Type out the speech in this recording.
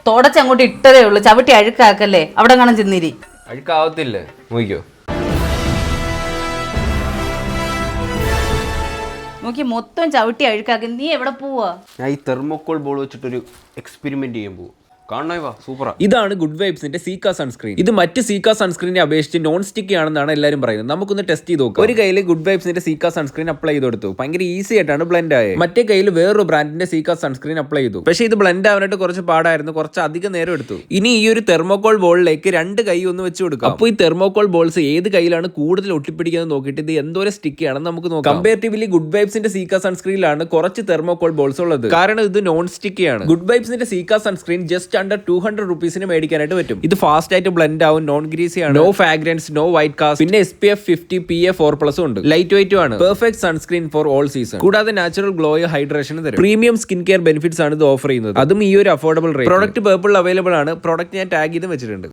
തുടച്ചങ്ങോട്ട് ഇട്ടതേ ഉള്ളൂ, ചവിട്ടി അഴുക്കാക്കല്ലേ. അവിടെ കാണാൻ ചെന്നിരി. അഴുക്കാവത്തില്ലേ, നോക്കിയോ. നോക്കി മൊത്തം ചവിട്ടി അഴുക്കാക്കി. നീ എവിടെ പോവാ? ഞാൻ ഈ തെർമോക്കോൾ ബോൾ വെച്ചിട്ടൊരു എക്സ്പെരിമെന്റ് ചെയ്യാൻ പോകും. സൂപ്പറാ. ഇതാണ് ഗുഡ് വൈബ്സിന്റെ സീക്ക സൺസ്ക്രീൻ. ഇത് മറ്റ് സീക്ക സൺസ്ക്രീനെ അപേക്ഷിച്ച് നോൺ സ്റ്റിക്കി ആണെന്നാണ് എല്ലാവരും പറയുന്നത്. നമുക്കൊന്ന് ടെസ്റ്റ് ചെയ്ത് നോക്കാം. ഒരു കയ്യിൽ ഗുഡ് വൈബ്സിന്റെ സീക്ക സൺസ്ക്രീൻ അപ്ലൈ ചെയ്ത് കൊടുത്തു. ഭയങ്കര ഈസി ആയിട്ടാണ് ബ്ലെൻഡ് ആയത്. മറ്റേ കയ്യിൽ വേറൊരു ബ്രാൻഡിന്റെ സീക്ക സൺസ്ക്രീൻ അപ്ലൈ ചെയ്തു. പക്ഷേ ഇത് ബ്ലെൻഡ് ആവാനായിട്ട് കുറച്ച് പാടായിരുന്നു, കുറച്ച് അധികം നേരം എടുത്തു. ഇനി ഈ ഒരു തെർമോക്കോൾ ബോളിലേക്ക് 2 കൈ ഒന്ന് വെച്ച് കൊടുക്കാം. അപ്പോൾ ഈ തെർമോക്കോൾ ബോൾസ് ഏത് കയ്യിലാണ് കൂടുതൽ ഒട്ടിപ്പിടിക്കുന്നത് നോക്കിയിട്ട് ഇത് എന്തോരം സ്റ്റിക്കി ആണെന്ന് നമുക്ക് നോക്കാം. കമ്പാരിറ്റീവ്ലി ഗുഡ് വൈബ്സിന്റെ സീക്ക സൺസ്ക്രീനിലാണ് കുറച്ച് തെർമോക്കോൾ ബോൾസ് ഉള്ളത്, കാരണം ഇത് നോൺ സ്റ്റിക്കി ആണ്. ഗുഡ് വൈബ്സിന്റെ സീക്ക സൺസ്ക്രീൻ ജസ്റ്റ് അണ്ടർ 200 റുപ്പീസിന് മേടിക്കാനായിട്ട് പറ്റും. ഇത് ഫാസ്റ്റ് ആയിട്ട് ബ്ലെൻഡ് ആവും, നോൺ ഗ്രീസി ആണ്, no fragrance, no white cast, പിന്നെ SPF 50 PA 4+ ഉണ്ട്. ലൈറ്റ് വെയിറ്റും ആണ്. Perfect sunscreen for all season. കൂടാതെ നാച്ചുറൽ ഗ്ലോ, ഹൈഡ്രേഷൻ തരും. പ്രീമിയം സ്കിൻ കെയർ ബെനിഫിറ്റ്സ് ആണ് ഇത് ഓഫർ ചെയ്യുന്നത്, അതും ഈ ഒരു അഫോർഡബിൾ റേറ്റ്. പ്രോഡക്റ്റ് പേർപ്പിൾ അവൈലബിൾ ആണ്. പ്രോഡക്റ്റ് ഞാൻ ടാഗ് ചെയ്ത് വെച്ചിട്ടുണ്ട്.